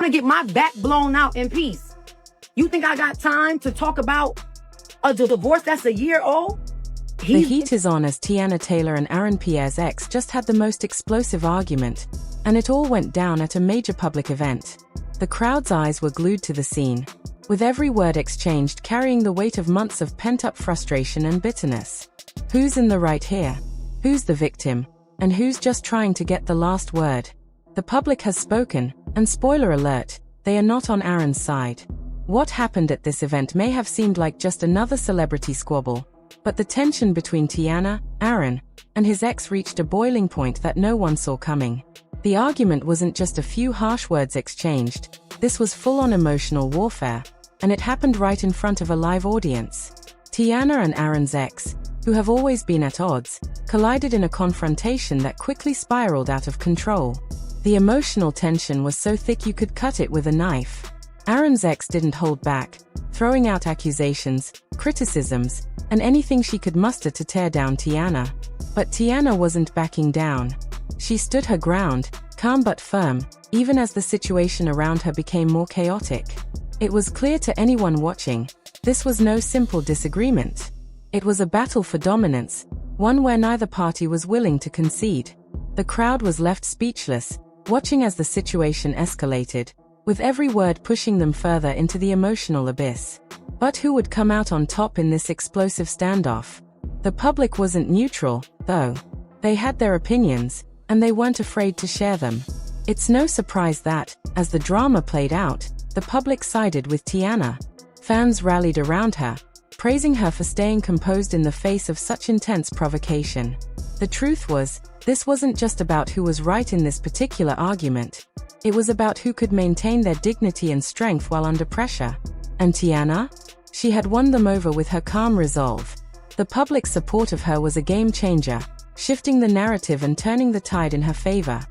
to get my back blown out in peace. You think I got time to talk about a divorce that's a year old? The heat is on as Teyana Taylor and Aaron Pierre's ex just had the most explosive argument, and it all went down at a major public event. The crowd's eyes were glued to the scene, with every word exchanged carrying the weight of months of pent-up frustration and bitterness. Who's in the right here? Who's the victim? And who's just trying to get the last word? The public has spoken, and spoiler alert, they are not on Aaron's side. What happened at this event may have seemed like just another celebrity squabble, but the tension between Teyana, Aaron, and his ex reached a boiling point that no one saw coming. The argument wasn't just a few harsh words exchanged, this was full-on emotional warfare, and it happened right in front of a live audience. Teyana and Aaron's ex, who have always been at odds, collided in a confrontation that quickly spiraled out of control. The emotional tension was so thick you could cut it with a knife. Aaron's ex didn't hold back, throwing out accusations, criticisms, and anything she could muster to tear down Teyana. But Teyana wasn't backing down. She stood her ground, calm but firm, even as the situation around her became more chaotic. It was clear to anyone watching, this was no simple disagreement. It was a battle for dominance, one where neither party was willing to concede. The crowd was left speechless, watching as the situation escalated, with every word pushing them further into the emotional abyss. But who would come out on top in this explosive standoff? The public wasn't neutral, though. They had their opinions, and they weren't afraid to share them. It's no surprise that, as the drama played out, the public sided with Teyana. Fans rallied around her, praising her for staying composed in the face of such intense provocation. The truth was, this wasn't just about who was right in this particular argument. It was about who could maintain their dignity and strength while under pressure. And Teyana? She had won them over with her calm resolve. The public's support of her was a game changer, shifting the narrative and turning the tide in her favor.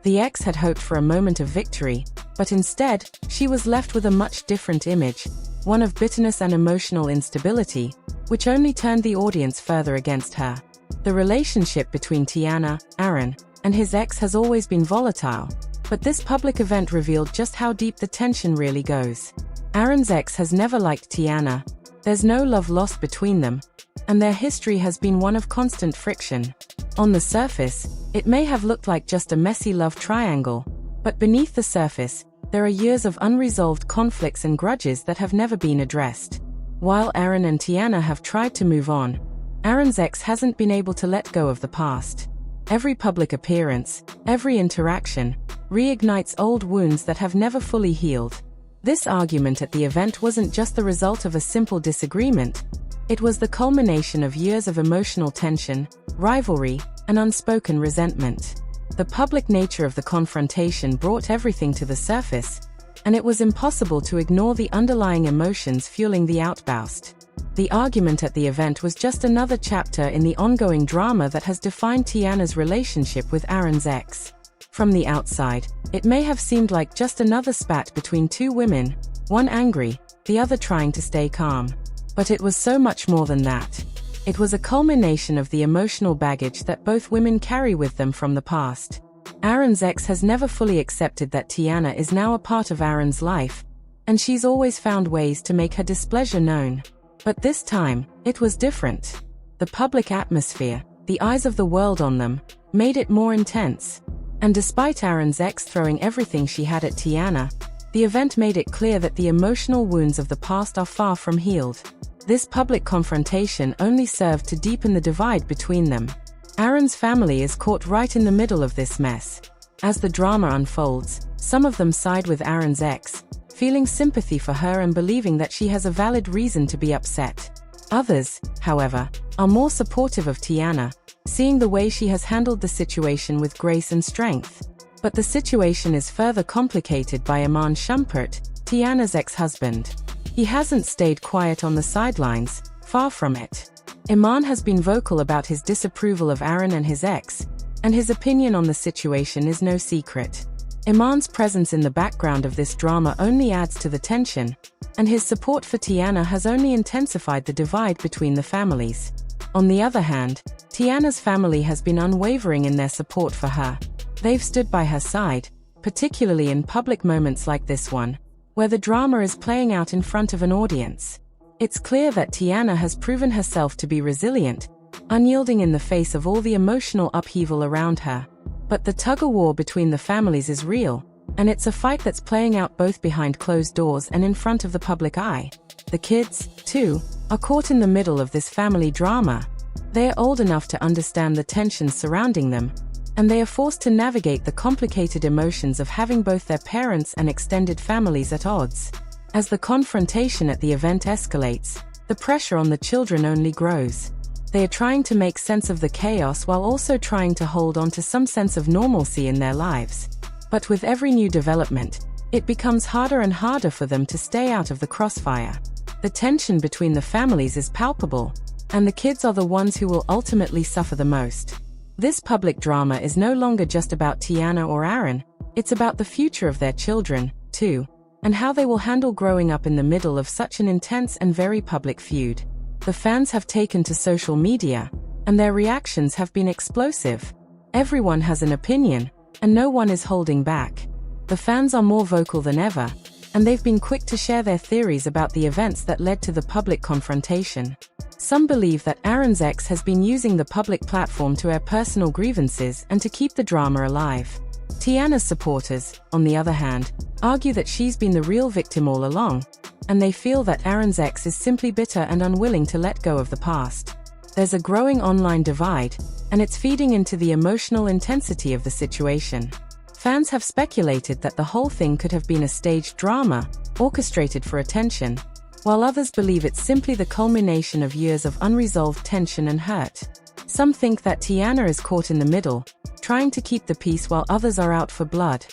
The ex had hoped for a moment of victory, but instead, she was left with a much different image, one of bitterness and emotional instability, which only turned the audience further against her. The relationship between Teyana, Aaron, and his ex has always been volatile, but this public event revealed just how deep the tension really goes. Aaron's ex has never liked Teyana, there's no love lost between them, and their history has been one of constant friction. On the surface, it may have looked like just a messy love triangle, but beneath the surface, there are years of unresolved conflicts and grudges that have never been addressed. While Aaron and Teyana have tried to move on, Aaron's ex hasn't been able to let go of the past. Every public appearance, every interaction, reignites old wounds that have never fully healed. This argument at the event wasn't just the result of a simple disagreement. It was the culmination of years of emotional tension, rivalry, and unspoken resentment. The public nature of the confrontation brought everything to the surface, and it was impossible to ignore the underlying emotions fueling the outburst. The argument at the event was just another chapter in the ongoing drama that has defined Teyana's relationship with Aaron's ex. From the outside, it may have seemed like just another spat between two women, one angry, the other trying to stay calm. But it was so much more than that. It was a culmination of the emotional baggage that both women carry with them from the past. Aaron's ex has never fully accepted that Teyana is now a part of Aaron's life, and she's always found ways to make her displeasure known. But this time, it was different. The public atmosphere, the eyes of the world on them, made it more intense. And despite Aaron's ex throwing everything she had at Teyana, the event made it clear that the emotional wounds of the past are far from healed. This public confrontation only served to deepen the divide between them. Aaron's family is caught right in the middle of this mess. As the drama unfolds, some of them side with Aaron's ex, feeling sympathy for her and believing that she has a valid reason to be upset. Others, however, are more supportive of Teyana, seeing the way she has handled the situation with grace and strength. But the situation is further complicated by Iman Shumpert, Teyana's ex-husband. He hasn't stayed quiet on the sidelines, far from it. Iman has been vocal about his disapproval of Aaron and his ex, and his opinion on the situation is no secret. Iman's presence in the background of this drama only adds to the tension, and his support for Teyana has only intensified the divide between the families. On the other hand, Teyana's family has been unwavering in their support for her. They've stood by her side, particularly in public moments like this one, where the drama is playing out in front of an audience. It's clear that Teyana has proven herself to be resilient, unyielding in the face of all the emotional upheaval around her. But the tug-of-war between the families is real, and it's a fight that's playing out both behind closed doors and in front of the public eye. The kids, too, are caught in the middle of this family drama. They are old enough to understand the tensions surrounding them, and they are forced to navigate the complicated emotions of having both their parents and extended families at odds. As the confrontation at the event escalates, the pressure on the children only grows. They are trying to make sense of the chaos while also trying to hold on to some sense of normalcy in their lives. But with every new development, it becomes harder and harder for them to stay out of the crossfire. The tension between the families is palpable, and the kids are the ones who will ultimately suffer the most. This public drama is no longer just about Teyana or Aaron, it's about the future of their children, too, and how they will handle growing up in the middle of such an intense and very public feud. The fans have taken to social media, and their reactions have been explosive. Everyone has an opinion, and no one is holding back. The fans are more vocal than ever, and they've been quick to share their theories about the events that led to the public confrontation. Some believe that Aaron's ex has been using the public platform to air personal grievances and to keep the drama alive. Teyana's supporters, on the other hand, argue that she's been the real victim all along, and they feel that Aaron's ex is simply bitter and unwilling to let go of the past. There's a growing online divide, and it's feeding into the emotional intensity of the situation. Fans have speculated that the whole thing could have been a staged drama, orchestrated for attention, while others believe it's simply the culmination of years of unresolved tension and hurt. Some think that Teyana is caught in the middle, trying to keep the peace while others are out for blood.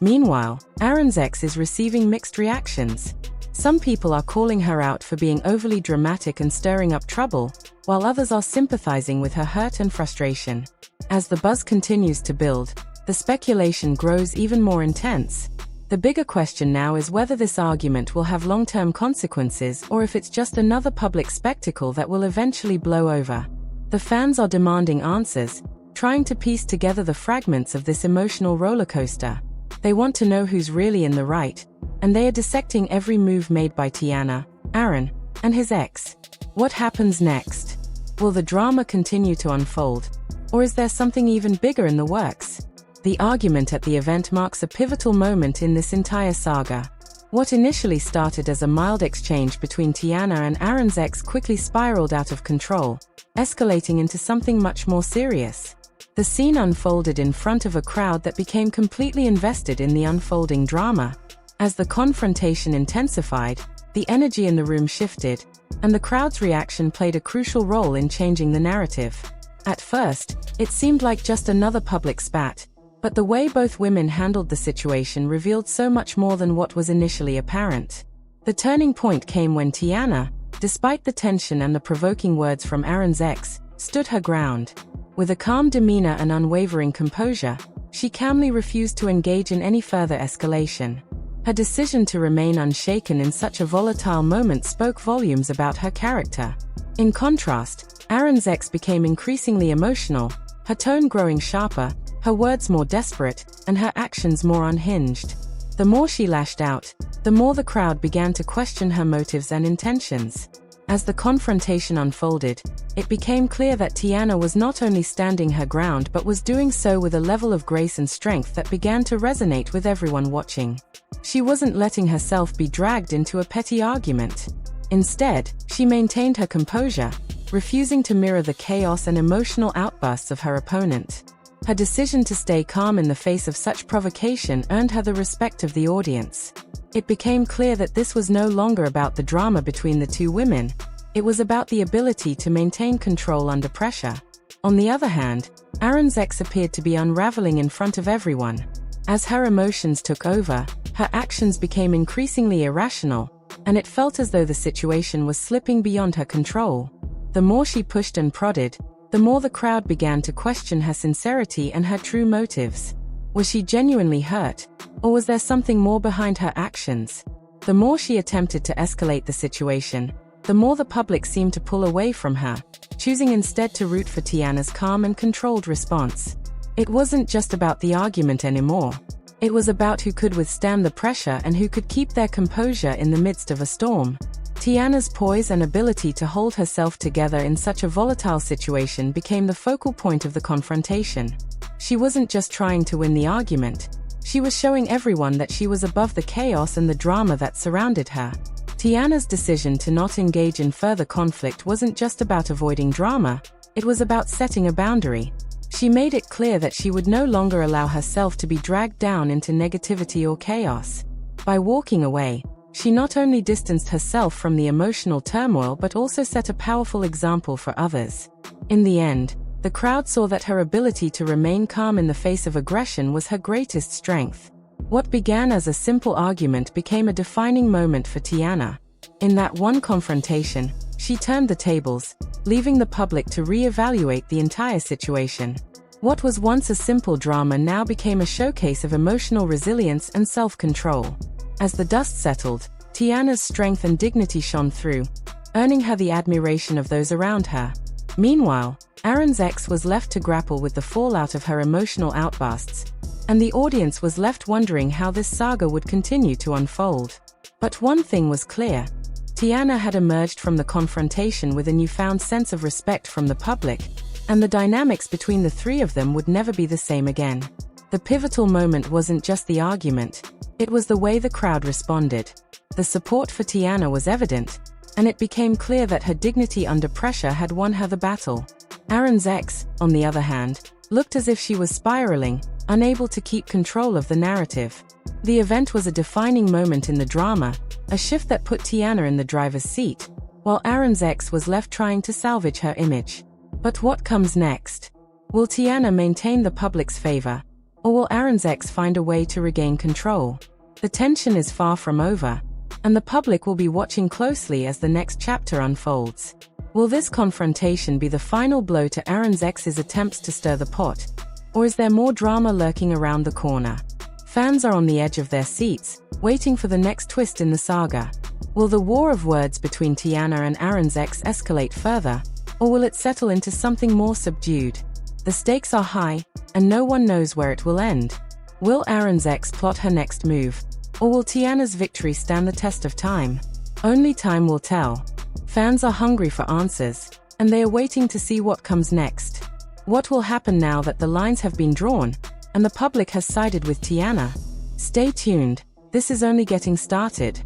Meanwhile, Aaron's ex is receiving mixed reactions. Some people are calling her out for being overly dramatic and stirring up trouble, while others are sympathizing with her hurt and frustration. As the buzz continues to build, the speculation grows even more intense. The bigger question now is whether this argument will have long-term consequences or if it's just another public spectacle that will eventually blow over. The fans are demanding answers, trying to piece together the fragments of this emotional roller coaster. They want to know who's really in the right, and they are dissecting every move made by Teyana, Aaron, and his ex. What happens next? Will the drama continue to unfold, or is there something even bigger in the works? The argument at the event marks a pivotal moment in this entire saga. What initially started as a mild exchange between Teyana and Aaron's ex quickly spiraled out of control, escalating into something much more serious. The scene unfolded in front of a crowd that became completely invested in the unfolding drama. As the confrontation intensified, the energy in the room shifted, and the crowd's reaction played a crucial role in changing the narrative. At first, it seemed like just another public spat, but the way both women handled the situation revealed so much more than what was initially apparent. The turning point came when Teyana, despite the tension and the provoking words from Aaron's ex, stood her ground. With a calm demeanor and unwavering composure, she calmly refused to engage in any further escalation. Her decision to remain unshaken in such a volatile moment spoke volumes about her character. In contrast, Aaron's ex became increasingly emotional, her tone growing sharper, her words more desperate, and her actions more unhinged. The more she lashed out, the more the crowd began to question her motives and intentions. As the confrontation unfolded, it became clear that Teyana was not only standing her ground but was doing so with a level of grace and strength that began to resonate with everyone watching. She wasn't letting herself be dragged into a petty argument. Instead, she maintained her composure, refusing to mirror the chaos and emotional outbursts of her opponent. Her decision to stay calm in the face of such provocation earned her the respect of the audience. It became clear that this was no longer about the drama between the two women. It was about the ability to maintain control under pressure. On the other hand, Aaron's ex appeared to be unraveling in front of everyone. As her emotions took over, her actions became increasingly irrational, and it felt as though the situation was slipping beyond her control. The more she pushed and prodded, the more the crowd began to question her sincerity and her true motives. Was she genuinely hurt, or was there something more behind her actions? The more she attempted to escalate the situation, the more the public seemed to pull away from her, choosing instead to root for Teyana's calm and controlled response. It wasn't just about the argument anymore. It was about who could withstand the pressure and who could keep their composure in the midst of a storm. Teyana's poise and ability to hold herself together in such a volatile situation became the focal point of the confrontation. She wasn't just trying to win the argument. She was showing everyone that she was above the chaos and the drama that surrounded her. Teyana's decision to not engage in further conflict wasn't just about avoiding drama, it was about setting a boundary. She made it clear that she would no longer allow herself to be dragged down into negativity or chaos. By walking away, she not only distanced herself from the emotional turmoil but also set a powerful example for others. In the end, the crowd saw that her ability to remain calm in the face of aggression was her greatest strength. What began as a simple argument became a defining moment for Teyana. In that one confrontation, she turned the tables, leaving the public to re-evaluate the entire situation. What was once a simple drama now became a showcase of emotional resilience and self-control. As the dust settled, Teyana's strength and dignity shone through, earning her the admiration of those around her. Meanwhile, Aaron's ex was left to grapple with the fallout of her emotional outbursts, and the audience was left wondering how this saga would continue to unfold. But one thing was clear. Teyana had emerged from the confrontation with a newfound sense of respect from the public, and the dynamics between the three of them would never be the same again. The pivotal moment wasn't just the argument, it was the way the crowd responded. The support for Teyana was evident, and it became clear that her dignity under pressure had won her the battle. Aaron's ex, on the other hand, looked as if she was spiraling, unable to keep control of the narrative. The event was a defining moment in the drama, a shift that put Teyana in the driver's seat, while Aaron's ex was left trying to salvage her image. But what comes next? Will Teyana maintain the public's favor, or will Aaron's ex find a way to regain control? The tension is far from over, and the public will be watching closely as the next chapter unfolds. Will this confrontation be the final blow to Aaron's ex's attempts to stir the pot, or is there more drama lurking around the corner? Fans are on the edge of their seats, waiting for the next twist in the saga. Will the war of words between Teyana and Aaron's ex escalate further, or will it settle into something more subdued? The stakes are high, and no one knows where it will end. Will Aaron's ex plot her next move, or will Teyana's victory stand the test of time? Only time will tell. Fans are hungry for answers, and they are waiting to see what comes next. What will happen now that the lines have been drawn, and the public has sided with Teyana? Stay tuned, this is only getting started.